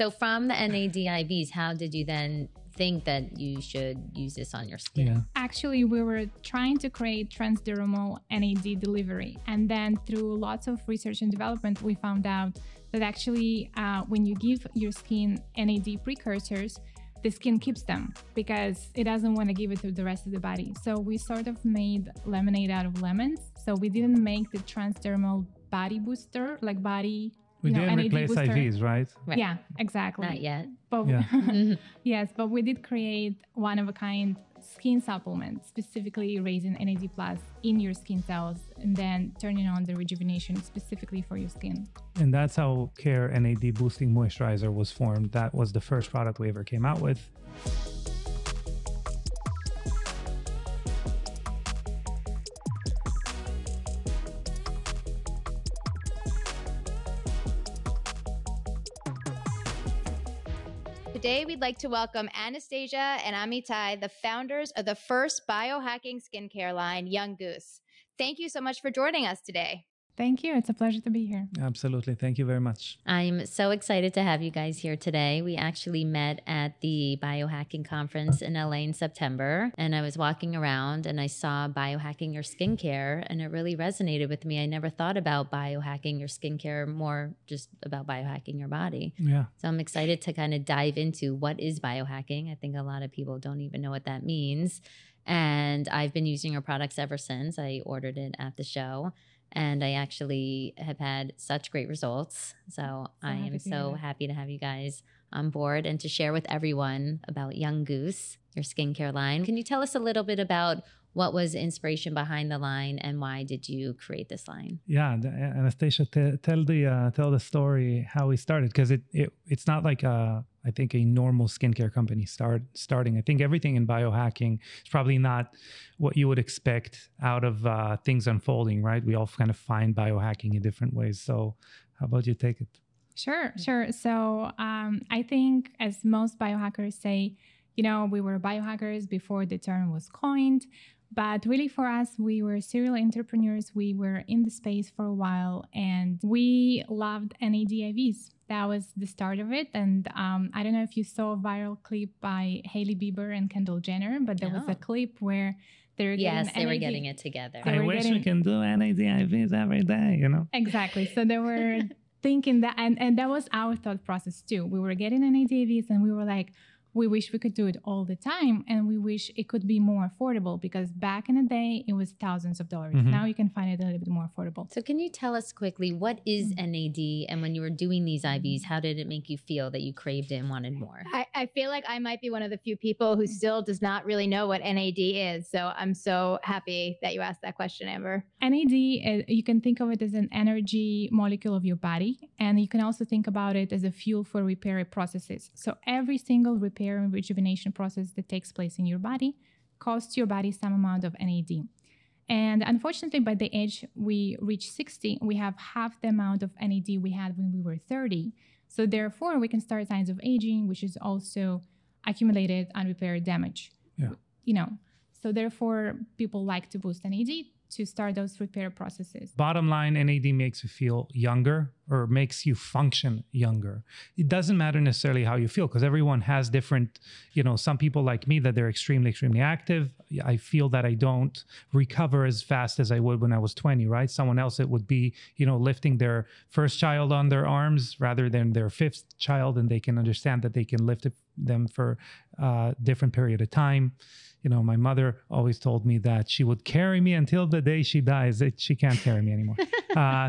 So from the NAD IVs, how did you then think that you should use this on your skin? Yeah. Actually, we were trying to create transdermal NAD delivery. And then through lots of research and development, we found out that actually when you give your skin NAD precursors, the skin keeps them because it doesn't want to give it to the rest of the body. So we sort of made lemonade out of lemons. So we didn't make the transdermal body booster, like body We didn't NAD replace booster. IVs, right? Right. Yeah, exactly. Not yet. But Yeah. yes, but we did create one of a kind skin supplement, specifically raising NAD plus in your skin cells and then turning on the rejuvenation specifically for your skin. And that's how Care NAD Boosting Moisturizer was formed. That was the first product we ever came out with. Today, we'd like to welcome Anastasia and Amitai, the founders of the first biohacking skincare line, Young Goose. Thank you so much for joining us today. Thank you. It's a pleasure to be here. Absolutely. Thank you very much. I'm so excited to have you guys here today. We actually met at the Biohacking conference in LA in September, and I was walking around and I saw biohacking your skincare, and it really resonated with me. I never thought about biohacking your skincare, more just about biohacking your body. Yeah. So I'm excited to kind of dive into what is biohacking. I think a lot of people don't even know what that means. And I've been using your products ever since. I ordered it at the show. And I actually have had such great results. So I am so happy to have you guys on board and to share with everyone about Young Goose, your skincare line. Can you tell us a little bit about what was the inspiration behind the line and why did you create this line? Yeah, Anastasia, tell the story how we started, because it's not like I think a normal skincare company starting. I think everything in biohacking is probably not what you would expect out of things unfolding, right? We all kind of find biohacking in different ways. So how about you take it? Sure. So I think, as most biohackers say, we were biohackers before the term was coined. But really for us, we were serial entrepreneurs. We were in the space for a while and we loved NAD IVs. That was the start of it. And I don't know if you saw a viral clip by Hailey Bieber and Kendall Jenner, but there was a clip where they were getting it together. I wish we can do NAD IVs every day, Exactly. So they were thinking that, and that was our thought process too. We were getting NAD IVs and we were like, we wish we could do it all the time, and we wish it could be more affordable, because back in the day, it was thousands of dollars. Mm-hmm. Now you can find it a little bit more affordable. So can you tell us quickly, what is NAD? And when you were doing these IVs, how did it make you feel that you craved it and wanted more? I feel like I might be one of the few people who still does not really know what NAD is. So I'm so happy that you asked that question, Amber. NAD, you can think of it as an energy molecule of your body. And you can also think about it as a fuel for repair processes. So every single repair and rejuvenation process that takes place in your body costs your body some amount of NAD. And unfortunately, by the age we reach 60, we have half the amount of NAD we had when we were 30. So therefore, we can start signs of aging, which is also accumulated unrepaired damage. Yeah. So therefore, people like to boost NAD to start those repair processes. Bottom line, NAD makes you feel younger or makes you function younger. It doesn't matter necessarily how you feel, because everyone has different, some people like me that they're extremely, extremely active. I feel that I don't recover as fast as I would when I was 20, right? Someone else, it would be, lifting their first child on their arms rather than their fifth child, and they can understand that they can lift them for a different period of time. My mother always told me that she would carry me until the day she dies. She can't carry me anymore.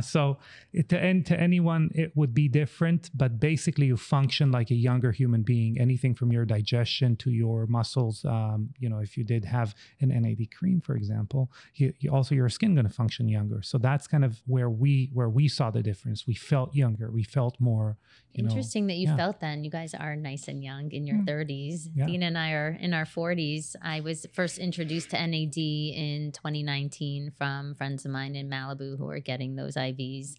So to anyone, it would be different. But basically, you function like a younger human being. Anything from your digestion to your muscles. If you did have an NAD cream, for example, also your skin going to function younger. So that's kind of where we saw the difference. We felt younger. We felt more. Interesting that you felt that. And you guys are nice and young in your 30s. Yeah. Dina and I are in our 40s. I was first introduced to NAD in 2019 from friends of mine in Malibu who were getting those IVs.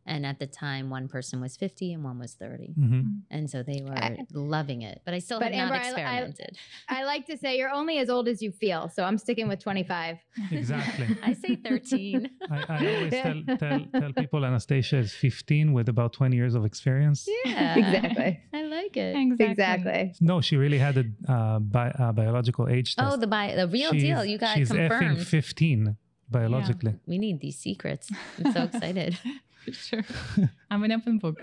And at the time, one person was 50 and one was 30. Mm-hmm. And so they were loving it. But I still have not experimented. I like to say you're only as old as you feel. So I'm sticking with 25. Exactly. I say 13. I always tell people Anastasia is 15 with about 20 years of experience. Yeah. Exactly. I like it. Exactly. No, she really had a biological age test. Oh, the real deal. You got she's confirmed. effing 15 biologically. We need these secrets. I'm so excited. Sure. I'm an open book.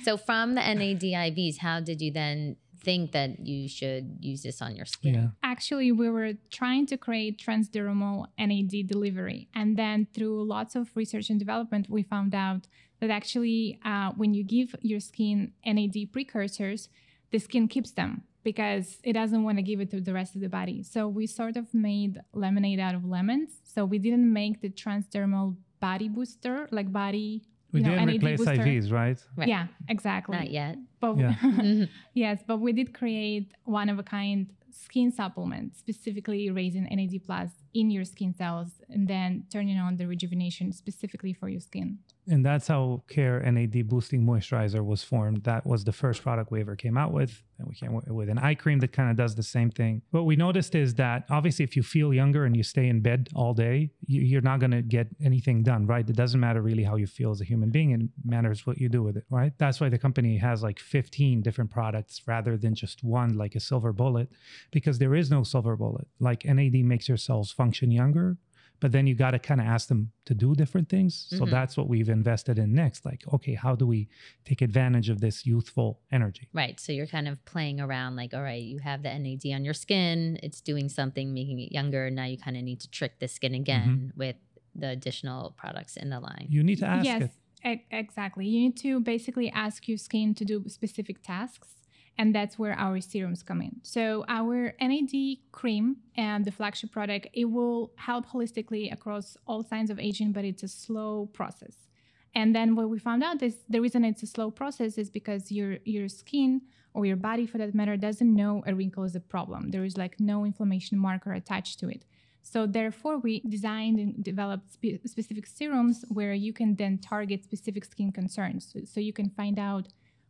So from the NAD IVs, how did you then think that you should use this on your skin? Yeah. Actually, we were trying to create transdermal NAD delivery. And then through lots of research and development, we found out that actually when you give your skin NAD precursors, the skin keeps them because it doesn't want to give it to the rest of the body. So we sort of made lemonade out of lemons. So we didn't make the transdermal body booster, like body... We didn't NAD replace booster. IVs, right? Yeah, exactly. Not yet. But Yeah. yes, but we did create one of a kind skin supplement, specifically raising NAD plus in your skin cells and then turning on the rejuvenation specifically for your skin. And that's how Care NAD Boosting Moisturizer was formed. That was the first product we ever came out with. And we came with an eye cream that kind of does the same thing. What we noticed is that obviously if you feel younger and you stay in bed all day, you're not going to get anything done, right? It doesn't matter really how you feel as a human being. It matters what you do with it, right? That's why the company has like 15 different products rather than just one, like a silver bullet, because there is no silver bullet. Like NAD makes your cells function younger, but then you got to kind of ask them to do different things. So that's what we've invested in next. Like, okay, how do we take advantage of this youthful energy? Right. So you're kind of playing around like, all right, you have the NAD on your skin. It's doing something, making it younger. Now you kind of need to trick the skin again with the additional products in the line. You need to ask it. Yes, exactly. You need to basically ask your skin to do specific tasks. And that's where our serums come in. So our NAD cream and the flagship product, it will help holistically across all signs of aging, but it's a slow process. And then what we found out is the reason it's a slow process is because your skin or your body for that matter doesn't know a wrinkle is a problem. There is like no inflammation marker attached to it. So therefore we designed and developed specific serums where you can then target specific skin concerns. So you can find out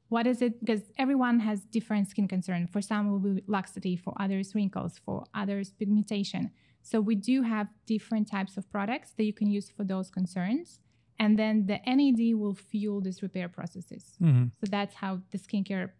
what is it? Because everyone has different skin concern. For some, it will be laxity. For others, wrinkles. For others, pigmentation. So we do have different types of products that you can use for those concerns. And then the NAD will fuel these repair processes. So that's how the skincare,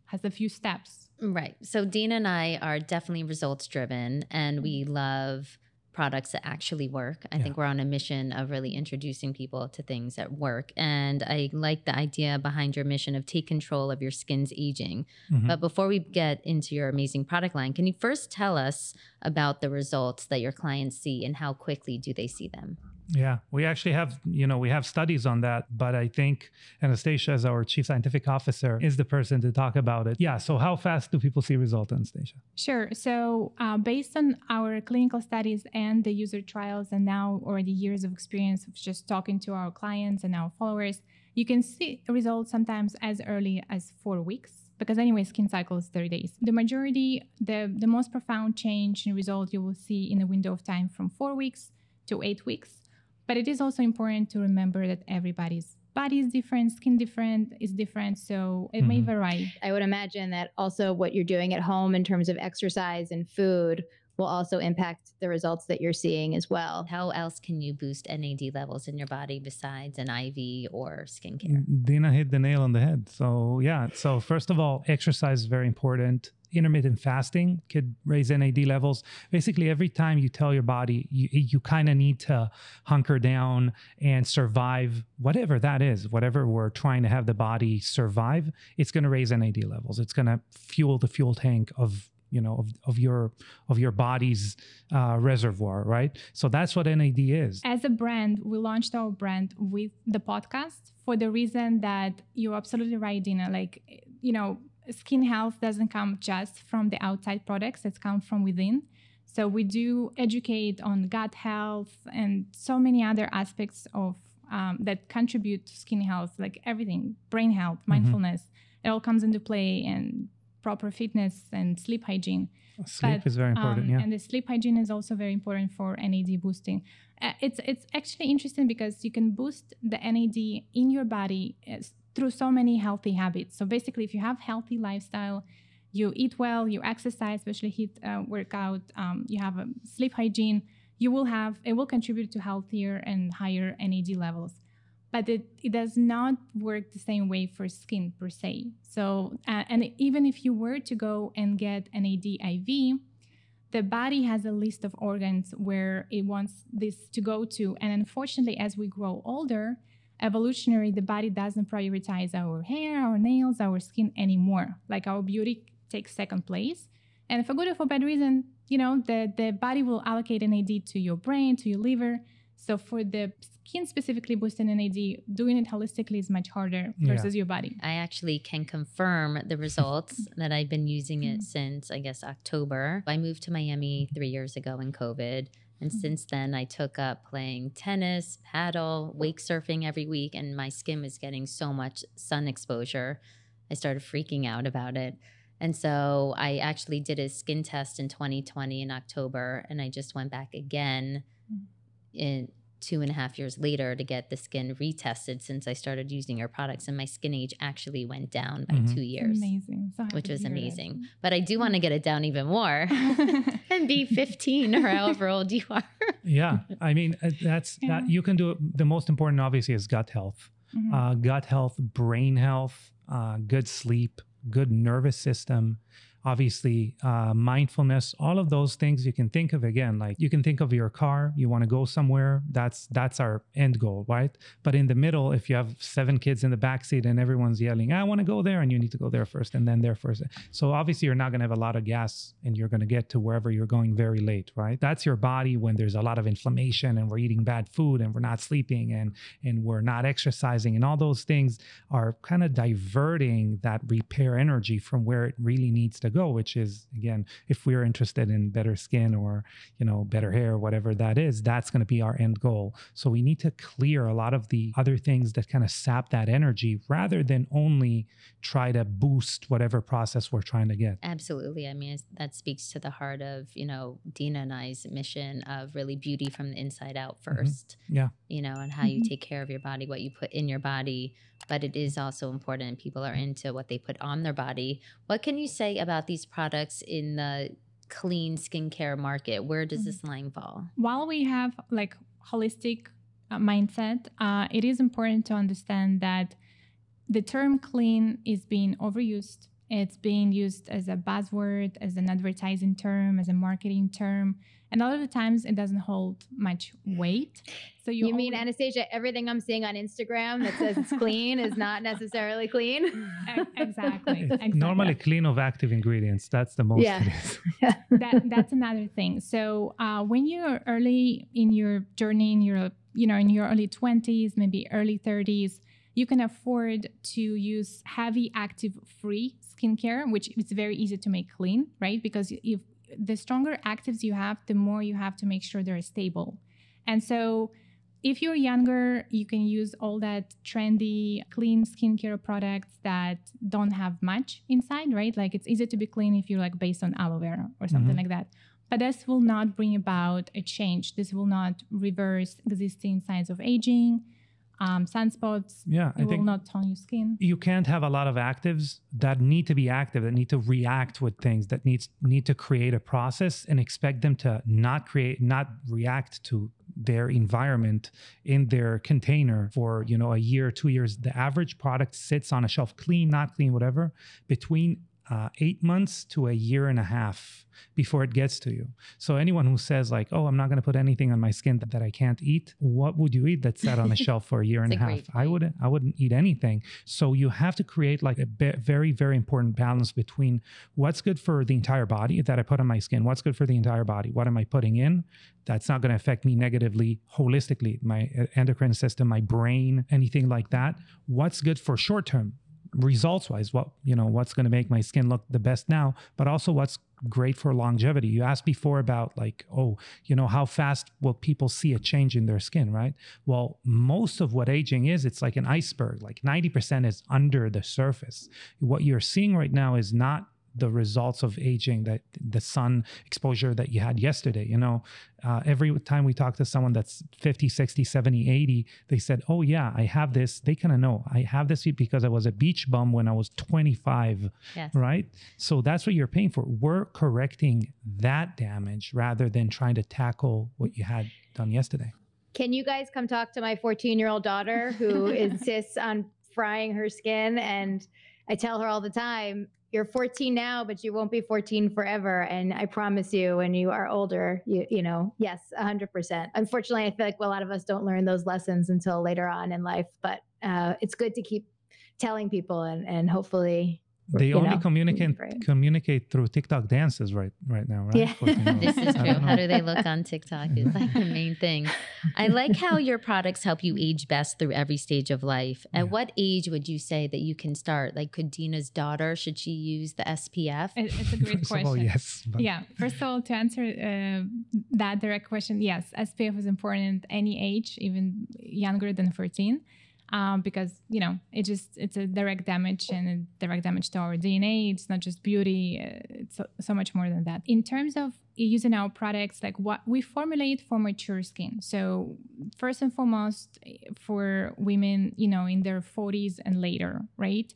has a few steps. Right. So Dina and I are definitely results driven and we love products that actually work. I think we're on a mission of really introducing people to things that work. And I like the idea behind your mission of take control of your skin's aging. But before we get into your amazing product line, can you first tell us about the results that your clients see and how quickly do they see them? Yeah, we actually have, we have studies on that, but I think Anastasia, as our chief scientific officer, is the person to talk about it. Yeah, so how fast do people see results, Anastasia? Sure. So based on our clinical studies and the user trials and now already years of experience of just talking to our clients and our followers, you can see results sometimes as early as 4 weeks. Because anyway, skin cycle is 30 days. The majority, the most profound change in result you will see in a window of time from 4 weeks to 8 weeks. But it is also important to remember that everybody's body is different, skin is different, so it may vary. I would imagine that also what you're doing at home in terms of exercise and food will also impact the results that you're seeing as well. How else can you boost NAD levels in your body besides an IV or skincare? Dina hit the nail on the head. So yeah, so first of all, exercise is very important. Intermittent fasting could raise NAD levels. Basically, every time you tell your body you kind of need to hunker down and survive, whatever that is, whatever we're trying to have the body survive, it's going to raise NAD levels. It's going to fuel the fuel tank of your body's reservoir, right? So that's what NAD is. As a brand, we launched our brand with the podcast for the reason that you're absolutely right, Dina. Skin health doesn't come just from the outside products, it's come from within. So we do educate on gut health and so many other aspects of that contribute to skin health, like everything, brain health, mindfulness, it all comes into play, and proper fitness and sleep hygiene. Sleep is very important, And the sleep hygiene is also very important for NAD boosting. It's actually interesting because you can boost the NAD in your body through so many healthy habits. So basically, if you have healthy lifestyle, you eat well, you exercise, especially HIIT workout, you have a sleep hygiene, it will contribute to healthier and higher NAD levels. but it does not work the same way for skin per se. So, and even if you were to go and get an AD IV, the body has a list of organs where it wants this to go to. And unfortunately, as we grow older, evolutionary, the body doesn't prioritize our hair, our nails, our skin anymore. Like our beauty takes second place. And for good or for bad reason, the body will allocate an AD to your brain, to your liver. So for the skin specifically boosting an AD, doing it holistically is much harder versus your body. I actually can confirm the results that I've been using it since, I guess, October. I moved to Miami 3 years ago in COVID. And since then, I took up playing tennis, paddle, wake surfing every week, and my skin was getting so much sun exposure. I started freaking out about it. And so I actually did a skin test in 2020 in October, and I just went back again in 2.5 years later to get the skin retested since I started using your products, and my skin age actually went down by 2 years. Amazing. So which was amazing. But I do want to get it down even more and be 15 or however old you are. Yeah. I mean, that you can do it. The most important obviously is gut health. Gut health, brain health, good sleep, good nervous system, obviously mindfulness, all of those things you can think of. Again, like you can think of your car, you want to go somewhere, that's our end goal, right? But in the middle, if you have 7 kids in the backseat and everyone's yelling, I want to go there, and you need to go there first and then there first. So obviously you're not going to have a lot of gas and you're going to get to wherever you're going very late, right? That's your body when there's a lot of inflammation and we're eating bad food and we're not sleeping and we're not exercising, and all those things are kind of diverting that repair energy from where it really needs to go, which is, again, if we're interested in better skin or, better hair, whatever that is, that's going to be our end goal. So we need to clear a lot of the other things that kind of sap that energy rather than only try to boost whatever process we're trying to get. Absolutely. I mean, that speaks to the heart of, Dina and I's mission of really beauty from the inside out first. Yeah. And how you take care of your body, what you put in your body. But it is also important. People are into what they put on their body. What can you say about these products in the clean skincare market? Where does this line fall? While we have like holistic mindset, it is important to understand that the term clean is being overused. It's being used as a buzzword, as an advertising term, as a marketing term. And a lot of the times it doesn't hold much weight. So you mean, Anastasia, everything I'm seeing on Instagram that says it's clean is not necessarily clean? Exactly. Normally clean of active ingredients. That's the most it is. That's another thing. So when you're early in your journey, in your early 20s, maybe early 30s, you can afford to use heavy active-free skincare, which is very easy to make clean, right? Because if the stronger actives you have, the more you have to make sure they're stable. And so if you're younger, you can use all that trendy, clean skincare products that don't have much inside, right? Like it's easy to be clean if you're like based on aloe vera or something like that. But this will not bring about a change. This will not reverse existing signs of aging. Sunspots, it will not tone your skin. You can't have a lot of actives that need to be active, that need to react with things, that need to create a process and expect them to not react to their environment in their container for, a year, 2 years. The average product sits on a shelf, clean, not clean, whatever, between 8 months to a year and a half before it gets to you. So anyone who says like, oh, I'm not going to put anything on my skin that I can't eat, what would you eat that sat on a shelf for a year and a half? I wouldn't eat anything. So you have to create like a very, very important balance between what's good for the entire body that I put on my skin, what's good for the entire body, what am I putting in that's not going to affect me negatively holistically, my endocrine system, my brain, anything like that. What's good for short term results wise, what's going to make my skin look the best now, but also what's great for longevity. You asked before about like, how fast will people see a change in their skin, right? Well, most of what aging is, it's like an iceberg, like 90% is under the surface. What you're seeing right now is not the results of aging, that the sun exposure that you had yesterday. Every time we talk to someone that's 50, 60, 70, 80, they said, oh yeah, I have this. They kind of know I have this because I was a beach bum when I was 25, right? So that's what you're paying for. We're correcting that damage rather than trying to tackle what you had done yesterday. Can you guys come talk to my 14-year-old daughter who insists on frying her skin? And I tell her all the time, you're 14 now, but you won't be 14 forever. And I promise you, when you are older, you know, yes, 100%. Unfortunately, I feel like a lot of us don't learn those lessons until later on in life, but it's good to keep telling people and hopefully they only communicate through TikTok dances right now, right? Yeah. This is true. How do they look on TikTok is like the main thing. I like how your products help you age best through every stage of life. At what age would you say that you can start? Like, could Dina's daughter, should she use the SPF? It's a great First question. of all, yes. Yeah. First of all, to answer that direct question, yes, SPF is important at any age, even younger than 14. Because, you know, it's a direct damage and a direct damage to our DNA. It's not just beauty. It's so much more than that. In terms of using our products, like what we formulate for mature skin. So first and foremost for women, you know, in their 40s and later, right?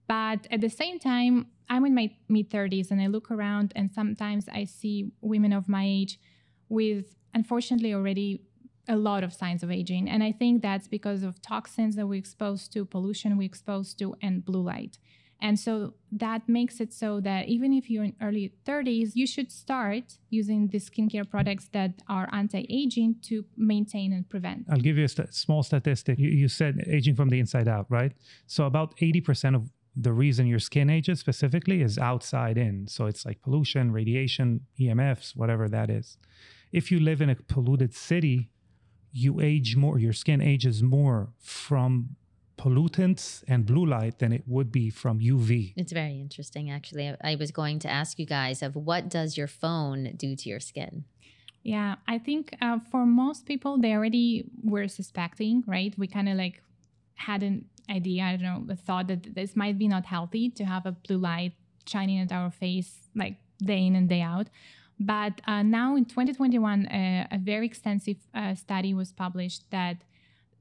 But at the same time, I'm in my mid-30s and I look around and sometimes I see women of my age with, unfortunately, already a lot of signs of aging. And I think that's because of toxins that we're exposed to, pollution we're exposed to, and blue light. And so that makes it so that even if you're in early 30s, you should start using the skincare products that are anti-aging to maintain and prevent. I'll give you a small statistic. You said aging from the inside out, right? So about 80% of the reason your skin ages specifically is outside in. So it's like pollution, radiation, EMFs, whatever that is. If you live in a polluted city, you age more, your skin ages more from pollutants and blue light than it would be from UV. It's very interesting, actually. I was going to ask you guys of what does your phone do to your skin? Yeah, I think for most people, they already were suspecting, right? We kind of like had an idea, I don't know, the thought that this might be not healthy to have a blue light shining at our face like day in and day out. But now in 2021, a very extensive study was published that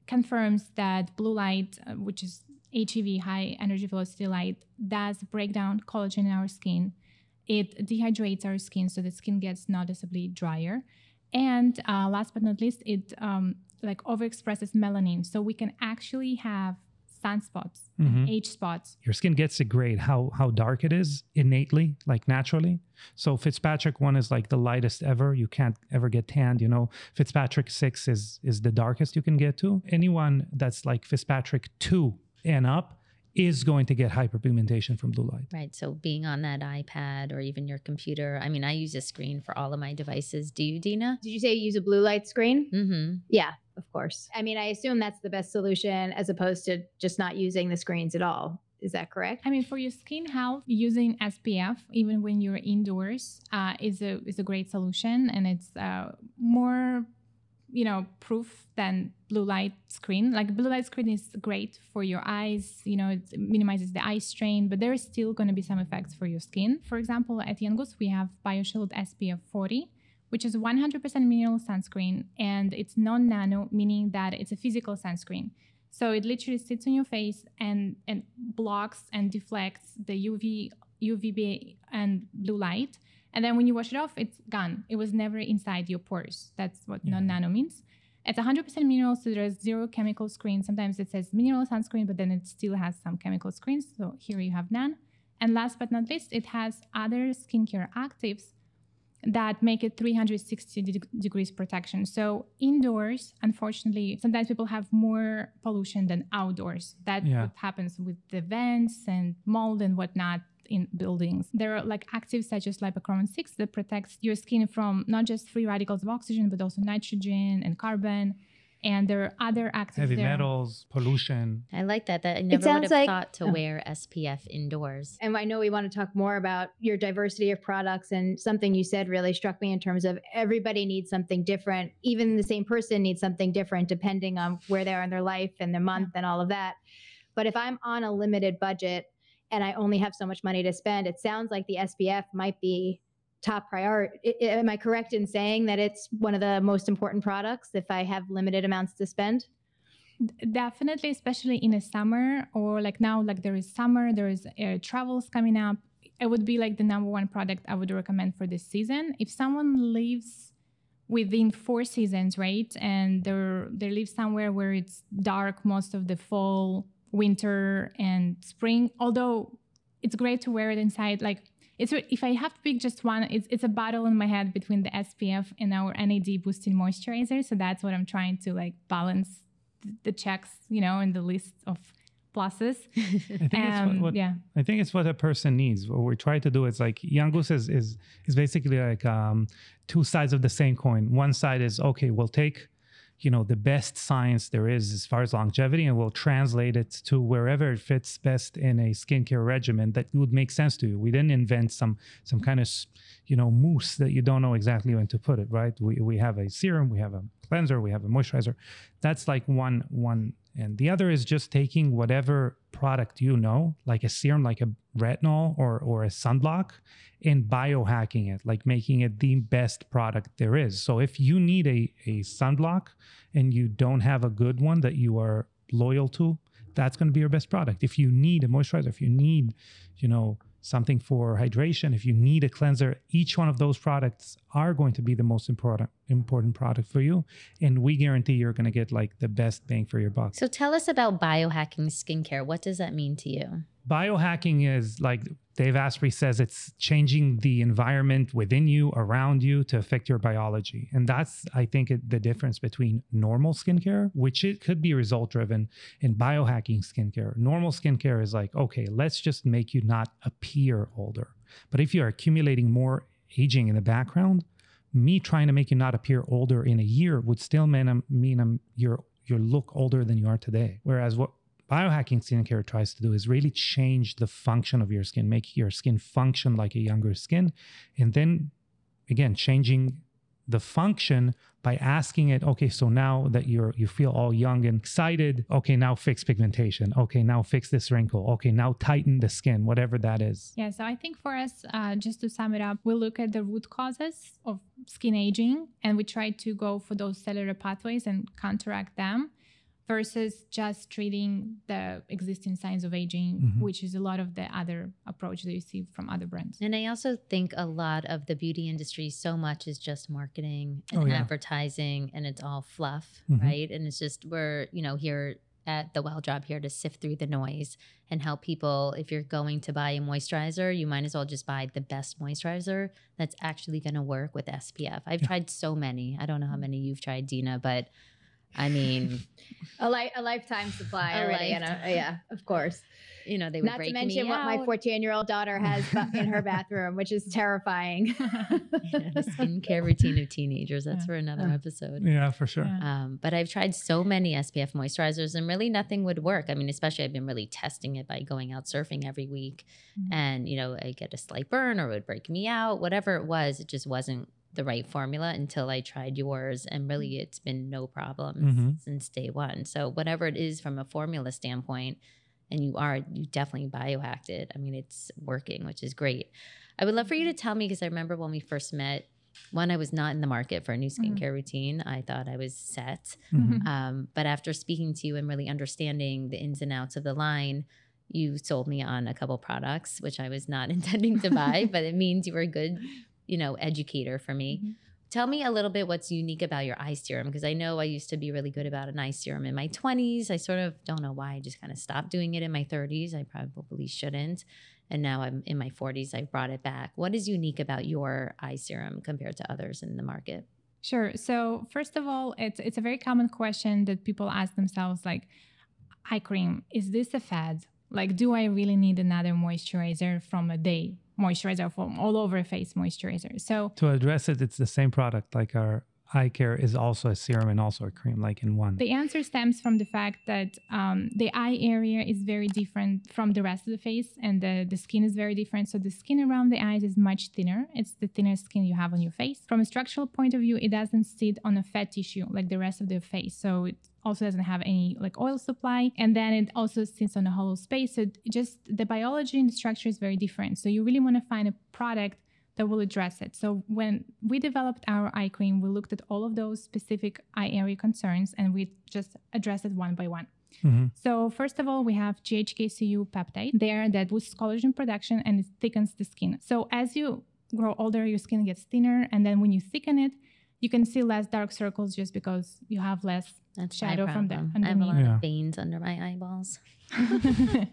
confirms that blue light, which is HEV, high energy velocity light, does break down collagen in our skin. It dehydrates our skin so the skin gets noticeably drier. And last but not least, it like overexpresses melanin. So we can actually have sunspots, age spots. Your skin gets a grade how dark it is innately, like naturally. So Fitzpatrick 1 is like the lightest ever. You can't ever get tanned, you know. Fitzpatrick 6 is the darkest you can get to. Anyone that's like Fitzpatrick 2 and up is going to get hyperpigmentation from blue light. Right. So being on that iPad or even your computer, I mean, I use a screen for all of my devices. Do you, Dina? Did you say you use a blue light screen? Mm-hmm. Yeah, of course. I mean, I assume that's the best solution as opposed to just not using the screens at all. Is that correct? I mean, for your skin health, using SPF, even when you're indoors, is a great solution. And it's more, you know, proof than blue light screen. Like blue light screen is great for your eyes, you know, it minimizes the eye strain, but there is still going to be some effects for your skin. For example, at Young Goose, we have BioShield SPF 40, which is 100% mineral sunscreen, and it's non-nano, meaning that it's a physical sunscreen. So it literally sits on your face and blocks and deflects the UVB and blue light. And then when you wash it off, it's gone. It was never inside your pores. That's what non-nano means. It's 100% mineral, so there's zero chemical screen. Sometimes it says mineral sunscreen, but then it still has some chemical screens. So here you have none. And last but not least, it has other skincare actives that make it 360 degrees protection. So indoors, unfortunately, sometimes people have more pollution than outdoors. That's what happens with the vents and mold and whatnot in buildings. There are like actives such as lipochromin 6 that protects your skin from not just free radicals of oxygen, but also nitrogen and carbon. And there are other actives heavy there. metals, pollution. I like that. I never would have thought to wear SPF indoors. And I know we want to talk more about your diversity of products, and something you said really struck me in terms of everybody needs something different. Even the same person needs something different depending on where they are in their life and their month and all of that. But if I'm on a limited budget and I only have so much money to spend, it sounds like the SPF might be top priority. Am I correct in saying that it's one of the most important products if I have limited amounts to spend? Definitely, especially in the summer, or like now, like there is summer, there is travels coming up. It would be like the #1 product I would recommend for this season. If someone lives within 4 seasons, right? And they live somewhere where it's dark most of the fall, winter, and spring. Although it's great to wear it inside. Like, if I have to pick just one, it's a battle in my head between the SPF and our NAD boosting moisturizer. So that's what I'm trying to like balance the checks, in the list of pluses. I think it's what a person needs. What we try to do is like Young Goose is basically like two sides of the same coin. One side is, okay, we'll take the best science there is as far as longevity, and we'll translate it to wherever it fits best in a skincare regimen that would make sense to you. We didn't invent some kind of mousse that you don't know exactly when to put it, right? We have a serum, we have a cleanser, we have a moisturizer. That's like one. And the other is just taking whatever product like a serum, like a retinol or a sunblock, and biohacking it, like making it the best product there is. So if you need a sunblock and you don't have a good one that you are loyal to, that's going to be your best product. If you need a moisturizer, if you need, something for hydration, if you need a cleanser, each one of those products are going to be the most important product for you. And we guarantee you're going to get like the best bang for your buck. So tell us about biohacking skincare. What does that mean to you? Biohacking is, like Dave Asprey says, it's changing the environment within you, around you, to affect your biology. And that's, I think, the difference between normal skincare, which it could be result driven, and biohacking skincare. Normal skincare is like, okay, let's just make you not appear older. But if you're accumulating more aging in the background, me trying to make you not appear older in a year would still mean you look older than you are today. Whereas what biohacking skincare tries to do is really change the function of your skin, make your skin function like a younger skin. And then again, changing the function by asking it, okay, so now that you feel all young and excited, okay, now fix pigmentation. Okay, now fix this wrinkle. Okay, now tighten the skin, whatever that is. Yeah, so I think for us, just to sum it up, we look at the root causes of skin aging and we try to go for those cellular pathways and counteract them, versus just treating the existing signs of aging, which is a lot of the other approach that you see from other brands. And I also think a lot of the beauty industry, so much is just marketing and advertising, and it's all fluff, right? And it's just, we're, here at the Well Job here to sift through the noise and help people. If you're going to buy a moisturizer, you might as well just buy the best moisturizer that's actually going to work with SPF. I've tried so many. I don't know how many you've tried, Dina, but I mean, a lifetime supply already. Yeah, of course. They would not break to mention me what out. my 14-year-old daughter has in her bathroom, which is terrifying. The skincare routine of teenagers. That's for another episode. Yeah, for sure. But I've tried so many SPF moisturizers and really nothing would work. I mean, especially I've been really testing it by going out surfing every week. And, I get a slight burn or it would break me out. Whatever it was, it just wasn't the right formula until I tried yours, and really it's been no problems since day one. So whatever it is from a formula standpoint, and you definitely biohacked it. I mean, it's working, which is great. I would love for you to tell me, because I remember when we first met, I was not in the market for a new skincare routine. I thought I was set. But after speaking to you and really understanding the ins and outs of the line, you sold me on a couple products, which I was not intending to buy, but it means you were a good educator for me. Tell me a little bit what's unique about your eye serum, because I know I used to be really good about an eye serum in my 20s. I sort of don't know why I just kind of stopped doing it in my 30s. I probably shouldn't. And now I'm in my 40s. I brought it back. What is unique about your eye serum compared to others in the market? Sure. So first of all, it's a very common question that people ask themselves, like, eye cream, is this a fad? Like, do I really need another moisturizer from a day moisturizer, from all over face moisturizer? So to address it, it's the same product. Like our eye care is also a serum and also a cream, like in one. The answer stems from the fact that the eye area is very different from the rest of the face, and the skin is very different. So the skin around the eyes is much thinner. It's the thinner skin you have on your face. From a structural point of view, it doesn't sit on a fat tissue like the rest of the face. So it also doesn't have any like oil supply, and then it also sits on a hollow space. So just the biology and the structure is very different. So you really want to find a product that will address it. So when we developed our eye cream, we looked at all of those specific eye area concerns and we just addressed it one by one. So first of all, we have GHKCU peptide there that boosts collagen production and it thickens the skin. So as you grow older, your skin gets thinner, and then when you thicken it, you can see less dark circles just because you have less That's my shadow from the problem. I have a underneath. lot of veins under my eyeballs.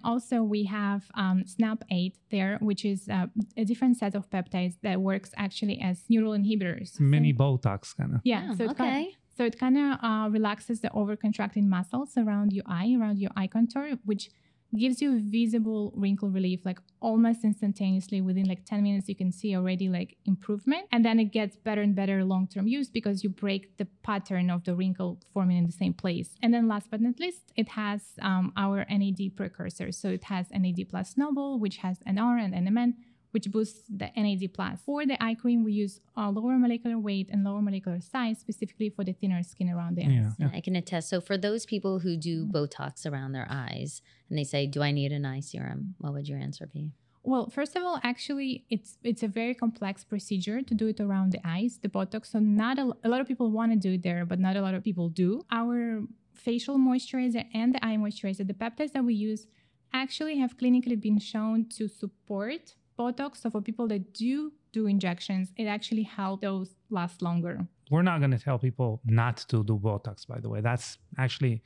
Also, we have SNAP8 there, which is a different set of peptides that works actually as neural inhibitors. Mini Botox kind of. Yeah. Oh, So okay. it kind of relaxes the overcontracting muscles around your eye contour, which gives you visible wrinkle relief, like almost instantaneously. Within like 10 minutes, you can see already like improvement. And then it gets better and better long-term use because you break the pattern of the wrinkle forming in the same place. And then last but not least, it has our NAD precursor. So it has NAD plus Noble, which has NR and NMN, which boosts the NAD+. For the eye cream, we use lower molecular weight and lower molecular size, specifically for the thinner skin around the eyes. Yeah. I can attest. So for those people who do Botox around their eyes and they say, do I need an eye serum? What would your answer be? Well, first of all, actually, it's a very complex procedure to do it around the eyes, the Botox. So not a lot of people want to do it there, but not a lot of people do. Our facial moisturizer and the eye moisturizer, the peptides that we use actually have clinically been shown to support Botox. So for people that do injections, it actually helps those last longer. We're not going to tell people not to do Botox, by the way. That's actually,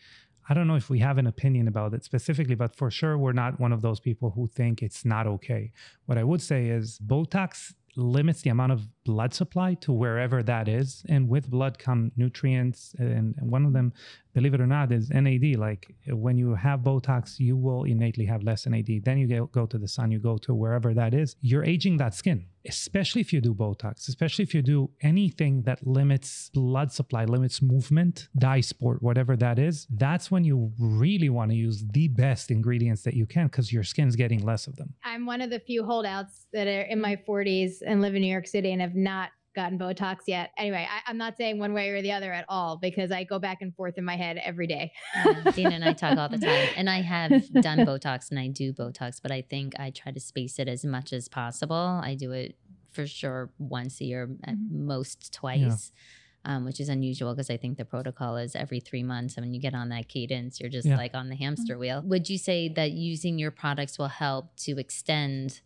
I don't know if we have an opinion about it specifically, but for sure, we're not one of those people who think it's not okay. What I would say is Botox limits the amount of blood supply to wherever that is. And with blood come nutrients. And one of them, believe it or not, is NAD. Like when you have Botox, you will innately have less NAD. Then you go to the sun, you go to wherever that is. You're aging that skin, especially if you do Botox, especially if you do anything that limits blood supply, limits movement, dye sport, whatever that is. That's when you really want to use the best ingredients that you can because your skin's getting less of them. I'm one of the few holdouts that are in my 40s and live in New York City and have not gotten Botox yet. Anyway, I'm not saying one way or the other at all because I go back and forth in my head every day. Dina and I talk all the time. And I have done Botox and I do Botox, but I think I try to space it as much as possible. I do it for sure once a year, at most twice. Which is unusual because I think the protocol is every 3 months. And when you get on that cadence, you're just like on the hamster wheel. Would you say that using your products will help to extend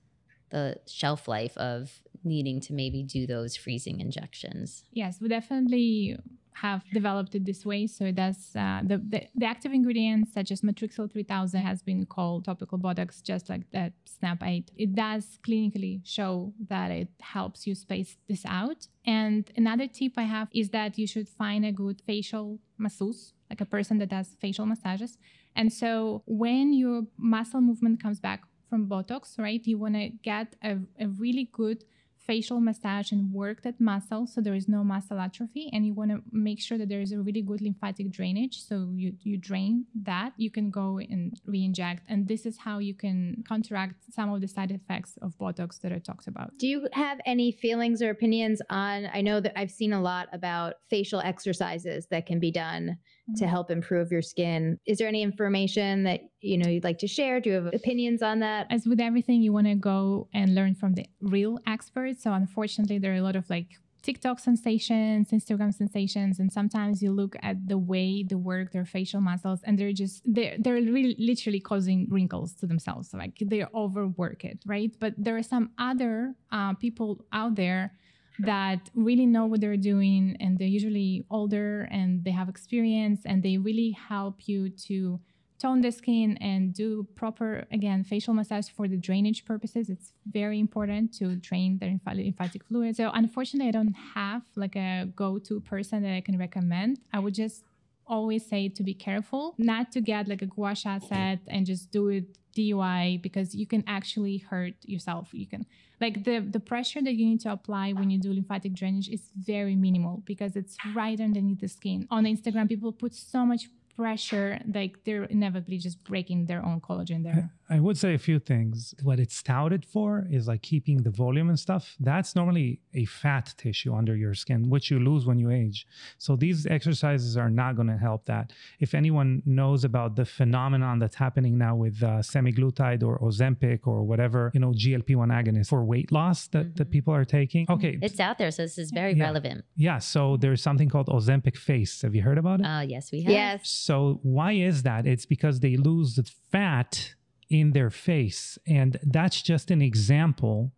the shelf life of needing to maybe do those freezing injections? Yes, we definitely have developed it this way. So it does the active ingredients such as Matrixyl 3000 has been called topical Botox, just like that SNAP8. It does clinically show that it helps you space this out. And another tip I have is that you should find a good facial masseuse, like a person that does facial massages. And so when your muscle movement comes back from Botox, right, you want to get a really good facial massage and work that muscle so there is no muscle atrophy, and you want to make sure that there is a really good lymphatic drainage, so you drain that. You can go and re-inject, and this is how you can counteract some of the side effects of Botox that I talked about. Do you have any feelings or opinions on, I know that I've seen a lot about facial exercises that can be done to help improve your skin. Is there any information that you'd like to share? Do you have opinions on that? As with everything, you want to go and learn from the real experts. So unfortunately, there are a lot of like TikTok sensations, Instagram sensations, and sometimes you look at the way they work their facial muscles, and they're really literally causing wrinkles to themselves. Like they overwork it, right? But there are some other people out there that really know what they're doing, and they're usually older and they have experience, and they really help you to tone the skin and do proper, again, facial massage for the drainage purposes. It's very important to drain the lymphatic fluid. So unfortunately, I don't have like a go-to person that I can recommend. I would just always say to be careful, not to get like a gua sha set and just do it DIY, because you can actually hurt yourself. You can like the pressure that you need to apply when you do lymphatic drainage is very minimal because it's right underneath the skin. On Instagram, people put so much pressure, like they're inevitably just breaking their own collagen there. I would say a few things. What it's touted for is like keeping the volume and stuff. That's normally a fat tissue under your skin, which you lose when you age. So these exercises are not going to help that. If anyone knows about the phenomenon that's happening now with semaglutide or Ozempic or whatever, GLP-1 agonist for weight loss that people are taking. Okay. It's out there, so this is very relevant. Yeah. So there's something called Ozempic Face. Have you heard about it? Yes, we have. Yes. So why is that? It's because they lose the fat in their face. And that's just an example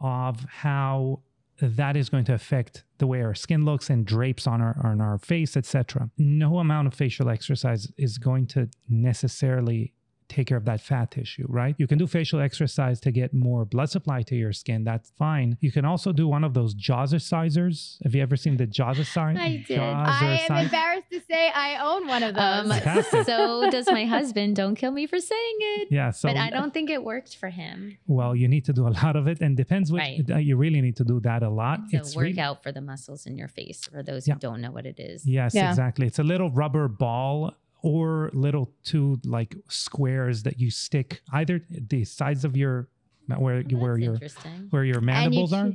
of how that is going to affect the way our skin looks and drapes on our face, etc. No amount of facial exercise is going to necessarily take care of that fat tissue, right? You can do facial exercise to get more blood supply to your skin. That's fine. You can also do one of those jazzercisers. Have you ever seen the jazzercise? I did. I am embarrassed to say I own one of those. So does my husband. Don't kill me for saying it. Yeah. So, but I don't think it worked for him. Well, you need to do a lot of it, and depends which. Right. You really need to do that a lot. It's a workout for the muscles in your face, for those who don't know what it is. Yes, exactly. It's a little rubber ball or little two like squares that you stick either the sides of your where your mandibles are.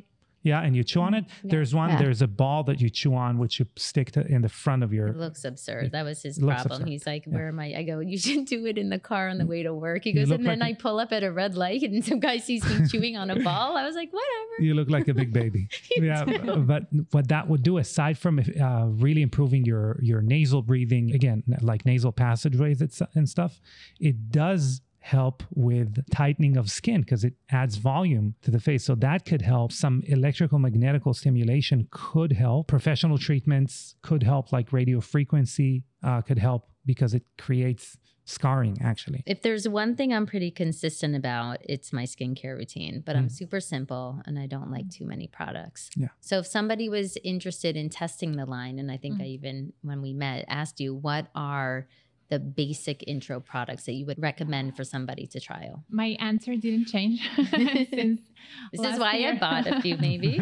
Yeah, and you chew on it. Yeah. There's a ball that you chew on, which you stick in the front of your. It looks absurd. That was his problem. He's like, where am I? I go, you should do it in the car on the way to work. He goes, and then I pull up at a red light and some guy sees me chewing on a ball. I was like, whatever. You look like a big baby. Yeah, but what that would do, aside from really improving your nasal breathing, again, like nasal passageways and stuff, it does help with tightening of skin because it adds volume to the face. So that could help. Some electrical magnetical stimulation could help. Professional treatments could help, like radio frequency could help because it creates scarring, actually. If there's one thing I'm pretty consistent about, it's my skincare routine, but I'm super simple and I don't like too many products. Yeah. So if somebody was interested in testing the line, and I think I even, when we met, asked you, what are the basic intro products that you would recommend for somebody to trial? My answer didn't change since this is why I bought a few, maybe.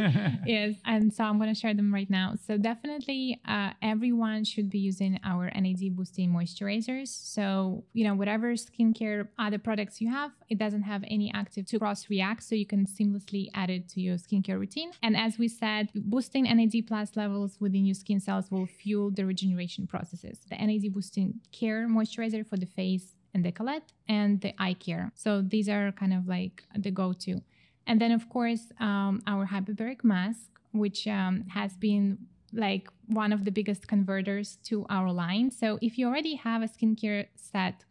Yes, and so I'm going to share them right now. So definitely everyone should be using our NAD boosting moisturizers. So, whatever skincare other products you have, it doesn't have any active to cross-react, so you can seamlessly add it to your skincare routine. And as we said, boosting NAD plus levels within your skin cells will fuel the regeneration processes. The NAD boosting care moisturizer for the face and décolleté, and the eye care. So these are kind of like the go-to. And then, of course, our hyperbaric mask, which has been like one of the biggest converters to our line. So if you already have a skincare set,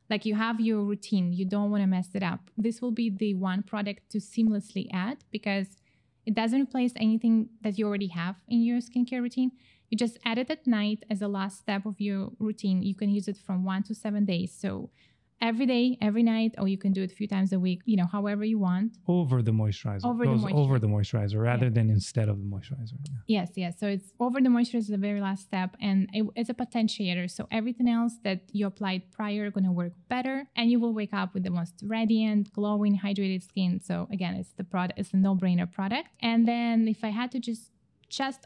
like you have your routine, you don't want to mess it up, this will be the one product to seamlessly add because it doesn't replace anything that you already have in your skincare routine. You just add it at night as a last step of your routine. You can use it from 1 to 7 days. So every day, every night, or you can do it a few times a week, however you want. Over the moisturizer. Over the moisturizer rather than instead of the moisturizer. Yeah. Yes. So it's over the moisturizer, the very last step, and it's a potentiator. So everything else that you applied prior are going to work better, and you will wake up with the most radiant, glowing, hydrated skin. So again, it's a no-brainer product. And then if I had to just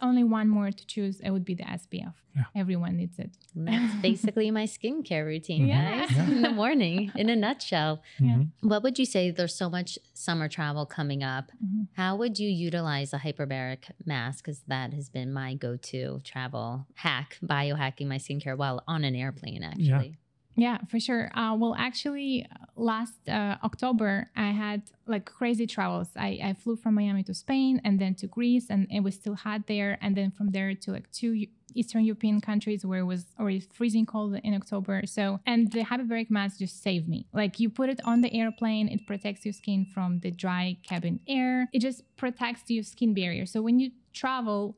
only one more to choose, it would be the SPF. Yeah. Everyone needs it. And that's basically my skincare routine, guys, in the morning, in a nutshell. Yeah. What would you say? There's so much summer travel coming up. How would you utilize a hyperbaric mask? Because that has been my go-to travel hack, biohacking my skincare while on an airplane, actually. Yeah, for sure. Well, actually, last October, I had like crazy travels. I flew from Miami to Spain and then to Greece, and it was still hot there. And then from there to like 2 Eastern European countries where it was already freezing cold in October. So, and the hyperbaric mask just saved me. Like you put it on the airplane, it protects your skin from the dry cabin air. It just protects your skin barrier. So when you travel,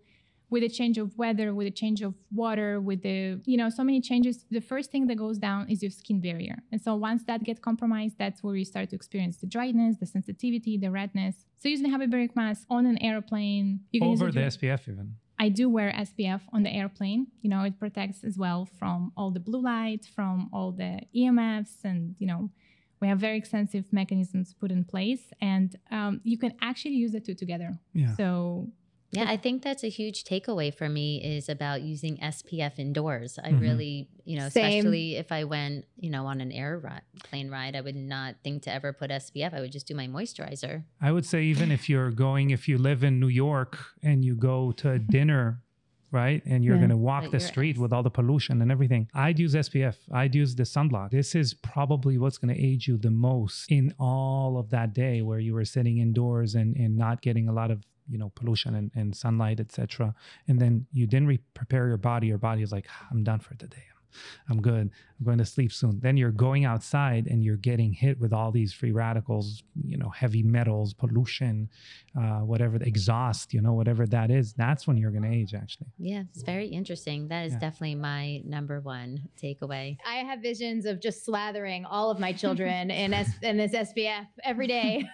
with a change of weather, with a change of water, with the, so many changes, the first thing that goes down is your skin barrier. And so once that gets compromised, that's where you start to experience the dryness, the sensitivity, the redness. So using the hyperbaric mask on an airplane. You can over the SPF even. I do wear SPF on the airplane. It protects as well from all the blue light, from all the EMFs, and, we have very extensive mechanisms put in place. And you can actually use the two together. Yeah. So... Yeah, I think that's a huge takeaway for me is about using SPF indoors. I really, especially if I went, on an airplane ride, I would not think to ever put SPF. I would just do my moisturizer. I would say even if you live in New York and you go to a dinner, right, and you're going to walk the street with all the pollution and everything, I'd use SPF. I'd use the sunblock. This is probably what's going to aid you the most in all of that day where you were sitting indoors and not getting a lot of pollution and sunlight, etc. And then you didn't prepare your body. Your body is like, I'm done for today. I'm good. I'm going to sleep soon. Then you're going outside and you're getting hit with all these free radicals, heavy metals, pollution, whatever, the exhaust, whatever that is. That's when you're going to age, actually. Yeah, it's very interesting. That is definitely my number one takeaway. I have visions of just slathering all of my children in this SPF every day.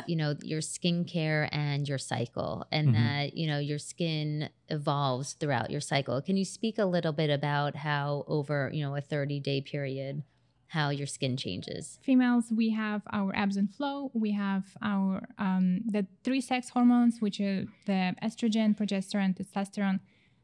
Your skincare and your cycle, and that, your skin evolves throughout your cycle. Can you speak a little bit about how over, a 30-day period, how your skin changes? Females, we have our ebbs and flow. We have our the 3 sex hormones, which are the estrogen, progesterone, testosterone.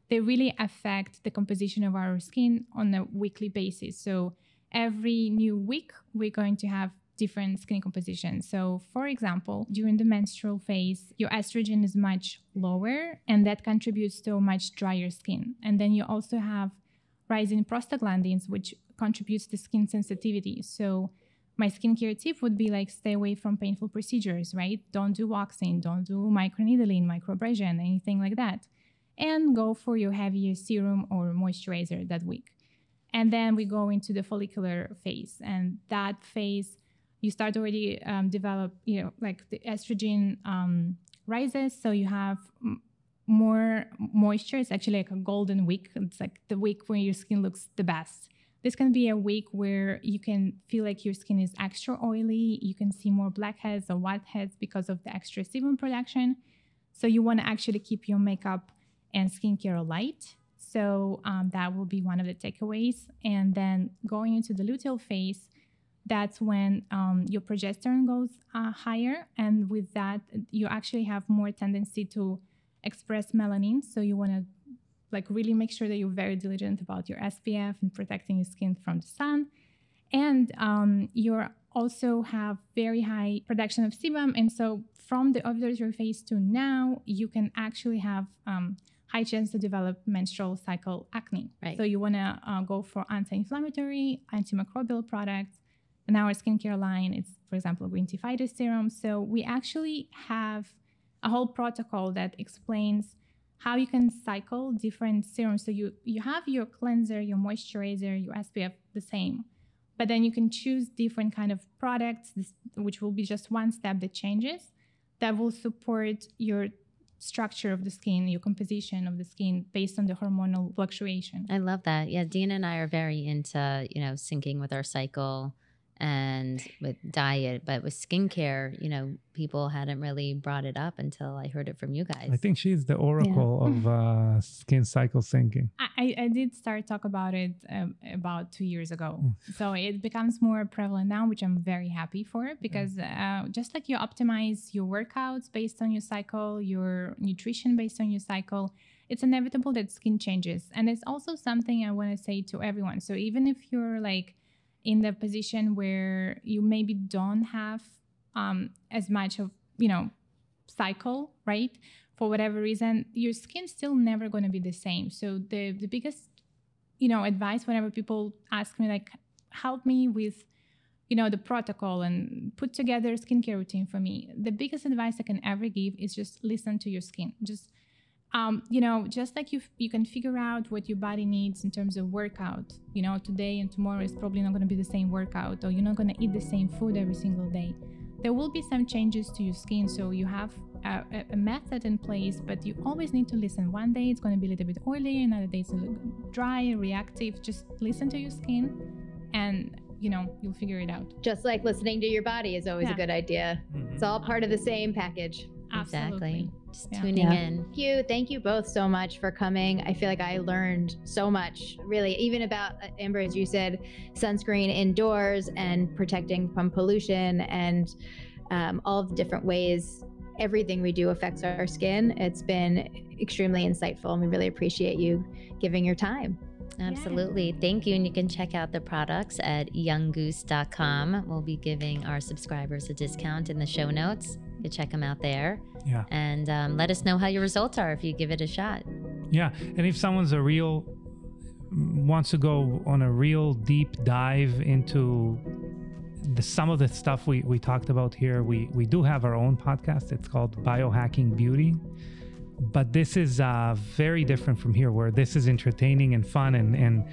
They really affect the composition of our skin on a weekly basis. So every new week, we're going to have different skin composition. So for example, during the menstrual phase, your estrogen is much lower, and that contributes to a much drier skin. And then you also have rising prostaglandins, which contributes to skin sensitivity. So my skincare tip would be like, stay away from painful procedures, right? Don't do waxing, don't do microneedling, microabrasion, anything like that. And go for your heavier serum or moisturizer that week. And then we go into the follicular phase. And that phase, you start already develop, like the estrogen rises. So you have more moisture. It's actually like a golden week. It's like the week where your skin looks the best. This can be a week where you can feel like your skin is extra oily. You can see more blackheads or whiteheads because of the extra sebum production. So you want to actually keep your makeup and skincare light. So that will be one of the takeaways. And then going into the luteal phase, that's when your progesterone goes higher. And with that, you actually have more tendency to express melanin. So you want to really make sure that you're very diligent about your SPF and protecting your skin from the sun. And you also have very high production of sebum. And so from the ovulatory phase to now, you can actually have high chance to develop menstrual cycle acne. Right. So you want to go for anti-inflammatory, antimicrobial products. In our skincare line, it's, for example, green tea fighter serum. So we actually have a whole protocol that explains how you can cycle different serums. So you have your cleanser, your moisturizer, your SPF the same, but then you can choose different kind of products, which will be just one step that changes, that will support your structure of the skin, your composition of the skin based on the hormonal fluctuation. I love that. Yeah, Dina and I are very into, syncing with our cycle and with diet, but with skincare, people hadn't really brought it up until I heard it from you guys. I think she's the oracle of skin cycle syncing. I did start talk about it about 2 years ago. So it becomes more prevalent now, which I'm very happy for, because just like you optimize your workouts based on your cycle, your nutrition based on your cycle, it's inevitable that skin changes. And it's also something I want to say to everyone. So even if you're in the position where you maybe don't have as much of, cycle, right? For whatever reason, your skin's still never going to be the same. So the biggest, advice whenever people ask me, help me with, the protocol and put together a skincare routine for me. The biggest advice I can ever give is just listen to your skin. Just just like you can figure out what your body needs in terms of workout, today and tomorrow is probably not going to be the same workout, or you're not going to eat the same food every single day. There will be some changes to your skin. So you have a method in place, but you always need to listen. One day it's going to be a little bit oily, another day it's a little dry, reactive. Just listen to your skin and you'll figure it out. Just like listening to your body is always a good idea. It's all part of the same package. Absolutely. Exactly. Just tuning in. Thank you both so much for coming. I feel like I learned so much, really, even about, Amber, as you said, sunscreen indoors and protecting from pollution and all of the different ways everything we do affects our skin. It's been extremely insightful, and we really appreciate you giving your time. Absolutely. Thank you. And you can check out the products at younggoose.com. We'll be giving our subscribers a discount in the show notes. You can check them out there. Yeah. And let us know how your results are if you give it a shot. Yeah. And if someone's wants to go on a real deep dive into some of the stuff we talked about here, we do have our own podcast. It's called Biohacking Beauty. But this is very different from here, where this is entertaining and fun and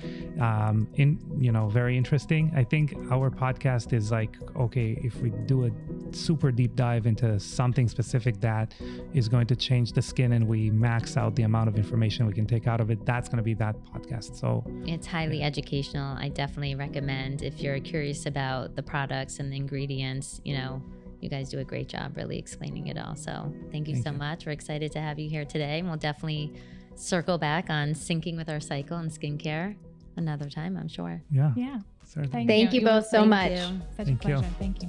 very interesting. I think our podcast is like, okay, if we do a super deep dive into something specific that is going to change the skin and we max out the amount of information we can take out of it, that's going to be that podcast. So it's highly educational. I definitely recommend, if you're curious about the products and the ingredients, you guys do a great job really explaining it all. So thank you so much. We're excited to have you here today. And we'll definitely circle back on syncing with our cycle and skincare another time, I'm sure. Yeah. Yeah. Certainly. Thank you both so much. Such a pleasure. Thank you.